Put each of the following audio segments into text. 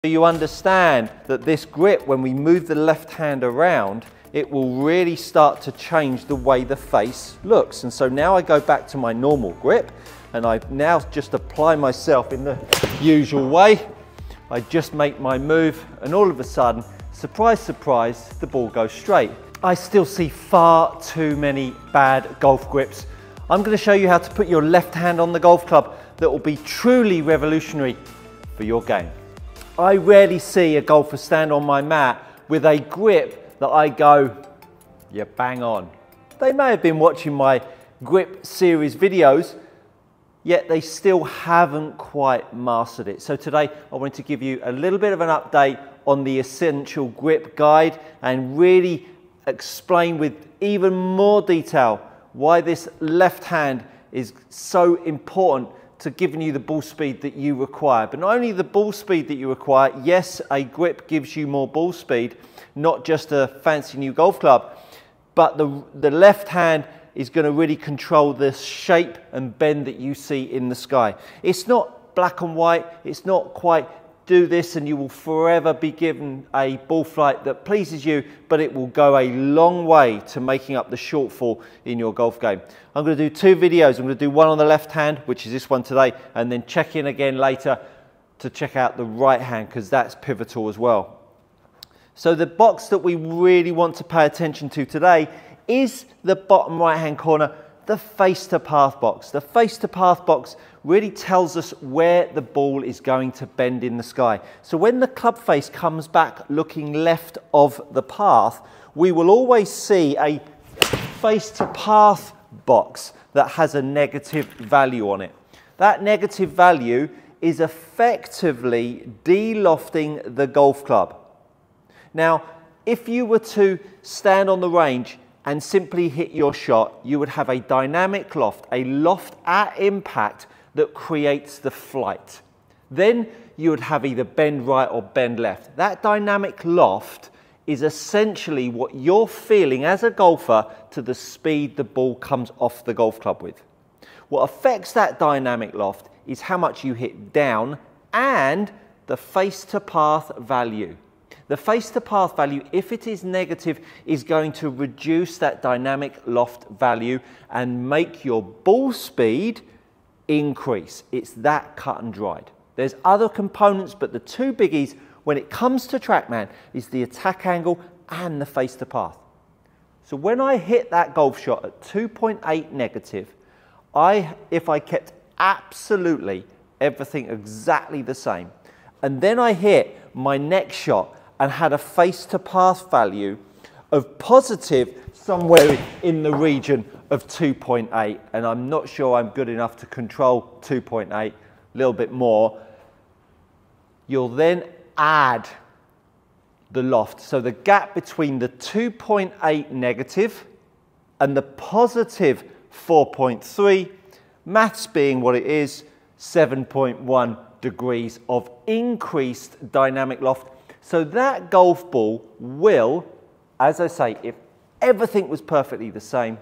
You understand that this grip, when we move the left hand around, it will really start to change the way the face looks. And so now I go back to my normal grip and I now just apply myself in the usual way. I just make my move and all of a sudden, surprise, surprise, the ball goes straight. I still see far too many bad golf grips. I'm going to show you how to put your left hand on the golf club that will be truly revolutionary for your game. I rarely see a golfer stand on my mat with a grip that I go, yeah, bang on. They may have been watching my grip series videos, yet they still haven't quite mastered it. So today I want to give you a little bit of an update on the essential grip guide and really explain with even more detail why this left hand is so important to giving you the ball speed that you require. But not only the ball speed that you require, yes, a grip gives you more ball speed, not just a fancy new golf club, but the left hand is going to really control the shape and bend that you see in the sky. It's not black and white, it's not quite do this and you will forever be given a ball flight that pleases you, but it will go a long way to making up the shortfall in your golf game. I'm going to do two videos. I'm going to do one on the left hand, which is this one today, and then check in again later to check out the right hand because that's pivotal as well. So the box that we really want to pay attention to today is the bottom right hand corner, the face to path box. The face to path box really tells us where the ball is going to bend in the sky. So when the club face comes back looking left of the path, we will always see a face to path box that has a negative value on it. That negative value is effectively de-lofting the golf club. Now, if you were to stand on the range and simply hit your shot, you would have a dynamic loft, a loft at impact that creates the flight. Then you would have either bend right or bend left. That dynamic loft is essentially what you're feeling as a golfer to the speed the ball comes off the golf club with. What affects that dynamic loft is how much you hit down and the face to path value. The face to path value, if it is negative, is going to reduce that dynamic loft value and make your ball speed increase. It's that cut and dried. There's other components, but the two biggies when it comes to TrackMan is the attack angle and the face to path. So when I hit that golf shot at 2.8 negative, if I kept absolutely everything exactly the same, and then I hit my next shot and had a face to path value of positive somewhere in the region of 2.8, and I'm not sure I'm good enough to control 2.8, a little bit more, you'll then add the loft. So the gap between the 2.8 negative and the positive 4.3, maths being what it is, 7.1 degrees of increased dynamic loft. So that golf ball will, as I say, if everything was perfectly the same,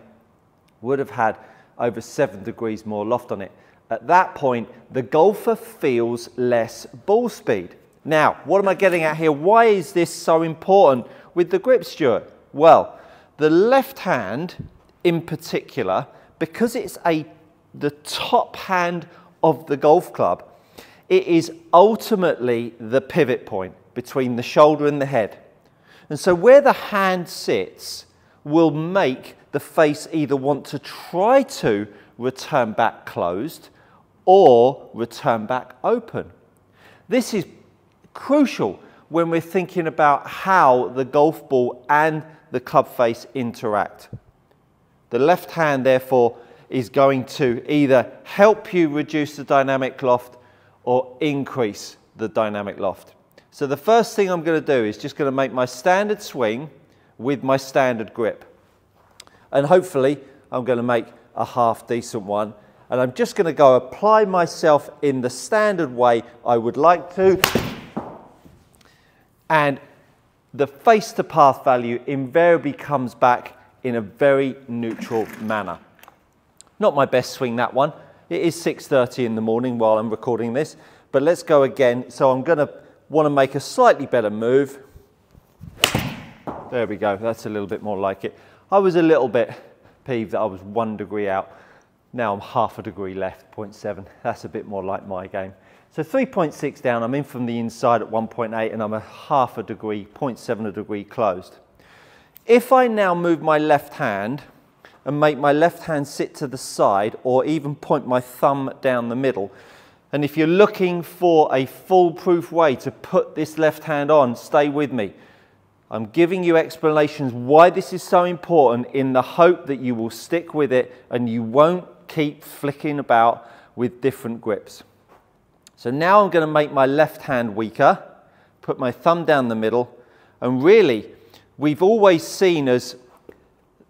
would have had over 7 degrees more loft on it. At that point, the golfer feels less ball speed. Now, what am I getting at here? Why is this so important with the grip, Stuart? Well, the left hand in particular, because it's the top hand of the golf club, it is ultimately the pivot point between the shoulder and the head. And so where the hand sits will make the face either want to try to return back closed or return back open. This is crucial when we're thinking about how the golf ball and the club face interact. The left hand, therefore, is going to either help you reduce the dynamic loft or increase the dynamic loft. So the first thing I'm going to do is just going to make my standard swing with my standard grip. And hopefully I'm going to make a half decent one. And I'm just going to go apply myself in the standard way I would like to. And the face to path value invariably comes back in a very neutral manner. Not my best swing, that one. It is 6:30 in the morning while I'm recording this, but let's go again. So I'm going to want to make a slightly better move. There we go, that's a little bit more like it. I was a little bit peeved that I was 1 degree out. Now I'm half a degree left, 0.7. That's a bit more like my game. So 3.6 down, I'm in from the inside at 1.8 and I'm a half a degree, 0.7 a degree closed. If I now move my left hand and make my left hand sit to the side or even point my thumb down the middle, and if you're looking for a foolproof way to put this left hand on, stay with me. I'm giving you explanations why this is so important in the hope that you will stick with it and you won't keep flicking about with different grips. So now I'm going to make my left hand weaker, put my thumb down the middle, and really we've always seen as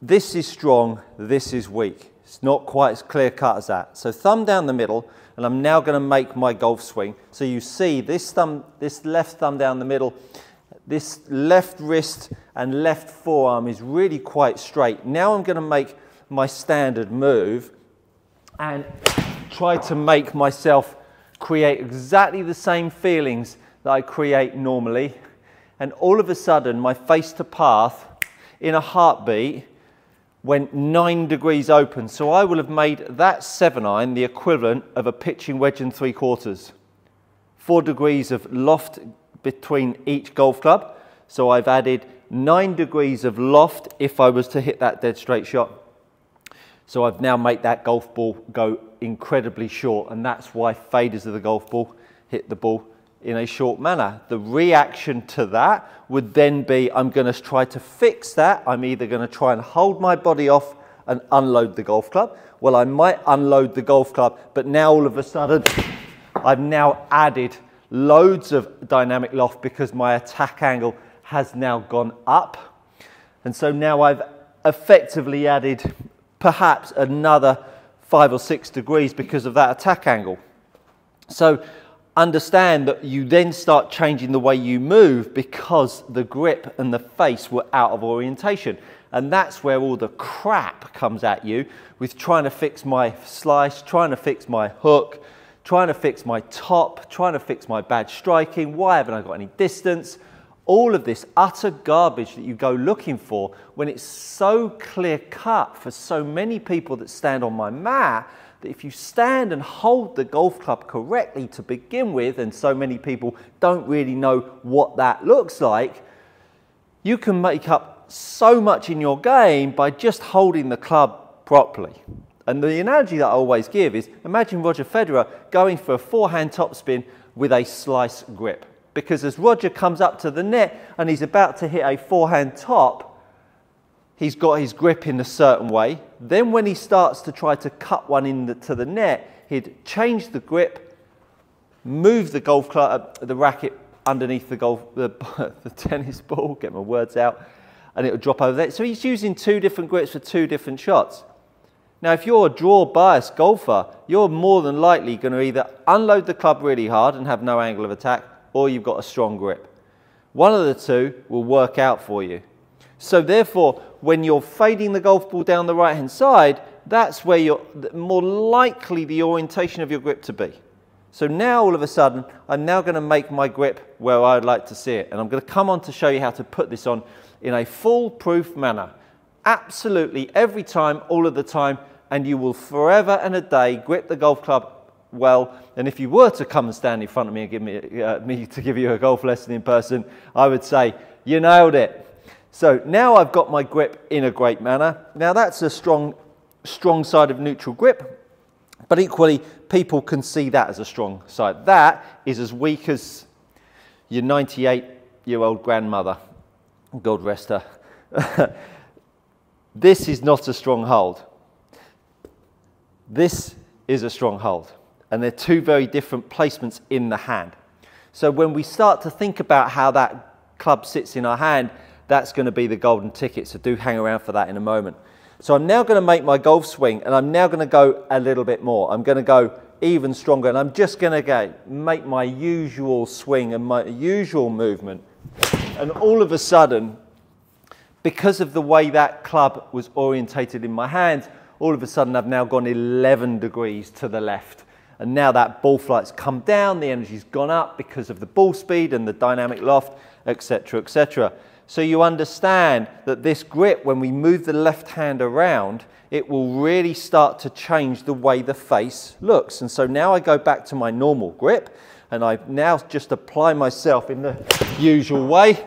this is strong, this is weak. It's not quite as clear cut as that. So thumb down the middle, and I'm now going to make my golf swing. So you see this left thumb down the middle, this left wrist and left forearm is really quite straight. Now I'm going to make my standard move and try to make myself create exactly the same feelings that I create normally. And all of a sudden, my face to path in a heartbeat went 9 degrees open. So I will have made that 7-iron the equivalent of a pitching wedge and 3/4. 4 degrees of loft between each golf club. So I've added 9 degrees of loft if I was to hit that dead straight shot. So I've now made that golf ball go incredibly short, and that's why faders of the golf ball hit the ball in a short manner. The reaction to that would then be, I'm going to try to fix that. I'm either going to try and hold my body off and unload the golf club. Well, I might unload the golf club, but now all of a sudden, I've now added loads of dynamic loft because my attack angle has now gone up. And so now I've effectively added perhaps another 5 or 6 degrees because of that attack angle. So understand that you then start changing the way you move because the grip and the face were out of orientation. And that's where all the crap comes at you with trying to fix my slice, trying to fix my hook, trying to fix my top, trying to fix my bad striking. Why haven't I got any distance? All of this utter garbage that you go looking for when it's so clear cut for so many people that stand on my mat, that if you stand and hold the golf club correctly to begin with, and so many people don't really know what that looks like, you can make up so much in your game by just holding the club properly. And the analogy that I always give is, imagine Roger Federer going for a forehand topspin with a slice grip. Because as Roger comes up to the net and he's about to hit a forehand top, he's got his grip in a certain way. Then when he starts to try to cut one into the net, he'd change the grip, move the golf club, the racket underneath the tennis ball, get my words out, and it would drop over there. So he's using 2 different grips for 2 different shots. Now, if you're a draw biased golfer, you're more than likely going to either unload the club really hard and have no angle of attack, or you've got a strong grip. One of the two will work out for you. So therefore, when you're fading the golf ball down the right-hand side, that's where you're more likely the orientation of your grip to be. So now all of a sudden, I'm now going to make my grip where I'd like to see it. And I'm going to come on to show you how to put this on in a foolproof manner. Absolutely every time, all of the time, and you will forever and a day grip the golf club well. And if you were to come and stand in front of me and give me to give you a golf lesson in person, I would say, you nailed it. So now I've got my grip in a great manner. Now that's a strong side of neutral grip, but equally people can see that as a strong side. That is as weak as your 98-year-old grandmother, God rest her. This is not a strong hold. This is a strong hold. And they're 2 very different placements in the hand. So when we start to think about how that club sits in our hand, that's going to be the golden ticket. So do hang around for that in a moment. So I'm now going to make my golf swing, and I'm now going to go a little bit more. I'm going to go even stronger, and I'm just going to make my usual swing and my usual movement. And all of a sudden, because of the way that club was orientated in my hands, all of a sudden I've now gone 11 degrees to the left. And now that ball flight's come down, the energy's gone up because of the ball speed and the dynamic loft, etc., etc. So you understand that this grip, when we move the left hand around, it will really start to change the way the face looks. And so now I go back to my normal grip, and I now just apply myself in the usual way.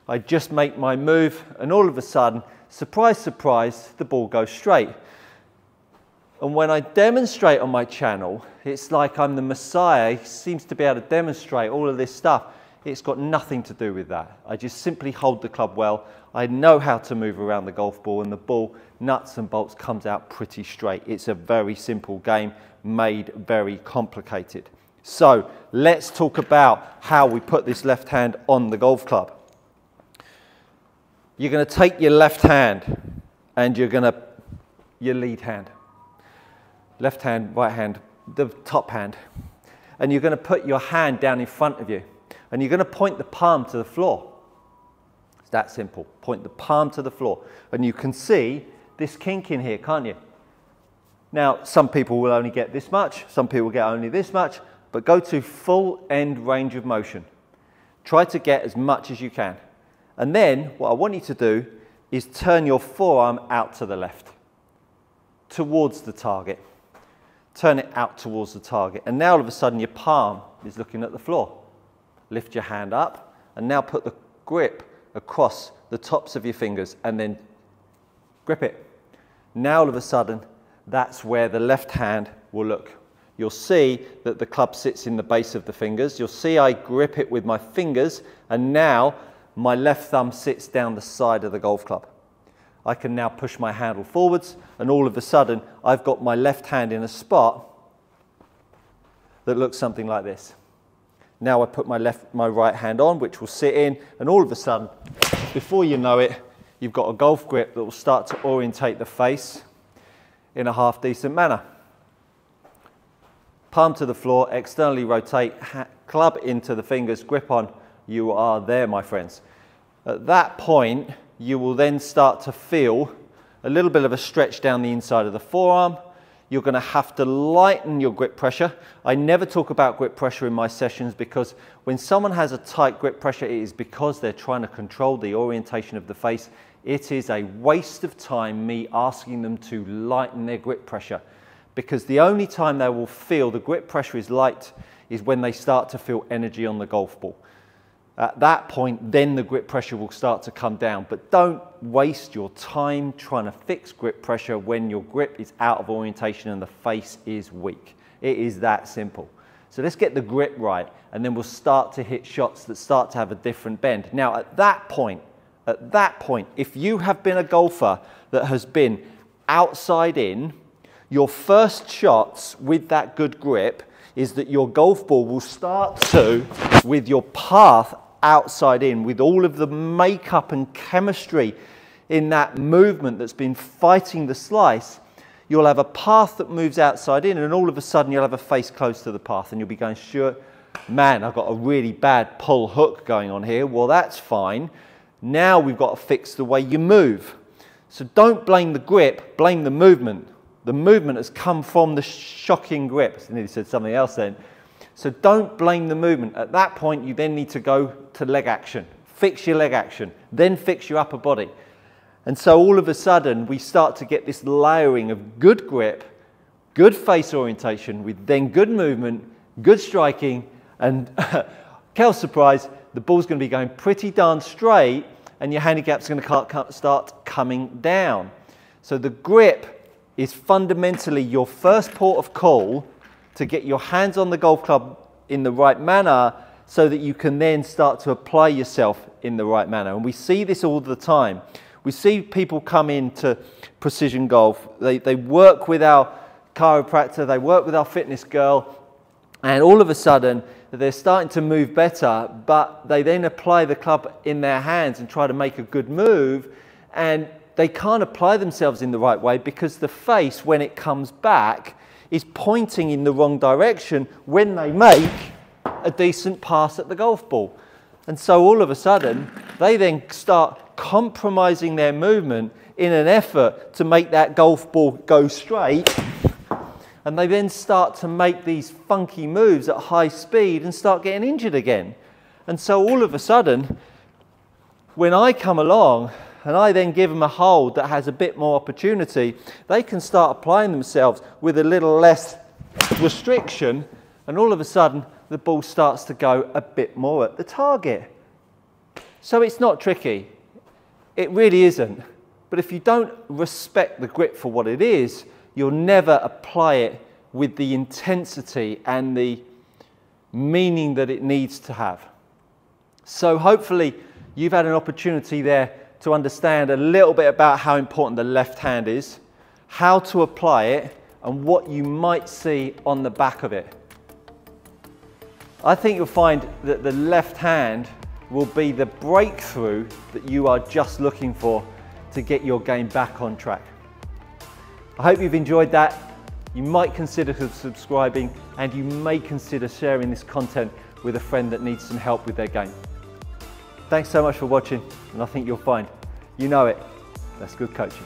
I just make my move, and all of a sudden, surprise, surprise, the ball goes straight. And when I demonstrate on my channel, it's like I'm the Messiah. He seems to be able to demonstrate all of this stuff. It's got nothing to do with that. I just simply hold the club well. I know how to move around the golf ball, and the ball, nuts and bolts, comes out pretty straight. It's a very simple game made very complicated. So let's talk about how we put this left hand on the golf club. You're going to take your left hand and your lead hand. Left hand, right hand, the top hand. And you're going to put your hand down in front of you. And you're going to point the palm to the floor. It's that simple. Point the palm to the floor. And you can see this kink in here, can't you? Now, some people will only get this much. Some people get only this much. But go to full end range of motion. Try to get as much as you can. And then what I want you to do is turn your forearm out to the left, towards the target. Turn it out towards the target. And now all of a sudden your palm is looking at the floor. Lift your hand up and now put the grip across the tops of your fingers and then grip it. Now all of a sudden, that's where the left hand will look. You'll see that the club sits in the base of the fingers. You'll see I grip it with my fingers, and now my left thumb sits down the side of the golf club. I can now push my handle forwards, and all of a sudden I've got my left hand in a spot that looks something like this. Now I put my right hand on, which will sit in, and all of a sudden, before you know it, you've got a golf grip that will start to orientate the face in a half decent manner. Palm to the floor, externally rotate, club into the fingers, grip on. You are there, my friends. At that point, you will then start to feel a little bit of a stretch down the inside of the forearm. You're going to have to lighten your grip pressure. I never talk about grip pressure in my sessions, because when someone has a tight grip pressure, it is because they're trying to control the orientation of the face. It is a waste of time me asking them to lighten their grip pressure, because the only time they will feel the grip pressure is light is when they start to feel energy on the golf ball. At that point, then the grip pressure will start to come down. But don't waste your time trying to fix grip pressure when your grip is out of orientation and the face is weak. It is that simple. So let's get the grip right, and then we'll start to hit shots that start to have a different bend. Now, at that point, if you have been a golfer that has been outside in, your first shots with that good grip is that your golf ball will start to, with your path outside in, with all of the makeup and chemistry in that movement that's been fighting the slice, you'll have a path that moves outside in, and all of a sudden you'll have a face close to the path, and you'll be going, sure, man, I've got a really bad pull hook going on here. Well, that's fine. Now we've got to fix the way you move. So don't blame the grip, blame the movement. The movement has come from the shocking grip. I nearly said something else then. So don't blame the movement. At that point, you then need to go to leg action. Fix your leg action, then fix your upper body. And so all of a sudden, we start to get this layering of good grip, good face orientation, with then good movement, good striking, and Kel's surprise, the ball's going to be going pretty darn straight, and your handicap's going to start coming down. So the grip is fundamentally your first port of call to get your hands on the golf club in the right manner, so that you can then start to apply yourself in the right manner. And we see this all the time. We see people come into precision golf, they work with our chiropractor, they work with our fitness girl, and all of a sudden they're starting to move better, but they then apply the club in their hands and try to make a good move, and they can't apply themselves in the right way because the face, when it comes back, is pointing in the wrong direction when they make a decent pass at the golf ball. And so all of a sudden, they then start compromising their movement in an effort to make that golf ball go straight. and they then start to make these funky moves at high speed and start getting injured again. And so all of a sudden, when I come along and I then give them a hold that has a bit more opportunity, they can start applying themselves with a little less restriction, and all of a sudden the ball starts to go a bit more at the target. So it's not tricky. It really isn't. But if you don't respect the grip for what it is, you'll never apply it with the intensity and the meaning that it needs to have. So hopefully you've had an opportunity there to understand a little bit about how important the left hand is, how to apply it, and what you might see on the back of it. I think you'll find that the left hand will be the breakthrough that you are just looking for to get your game back on track. I hope you've enjoyed that. You might consider subscribing, and you may consider sharing this content with a friend that needs some help with their game. Thanks so much for watching, and I think you'll find, you know it, that's good coaching.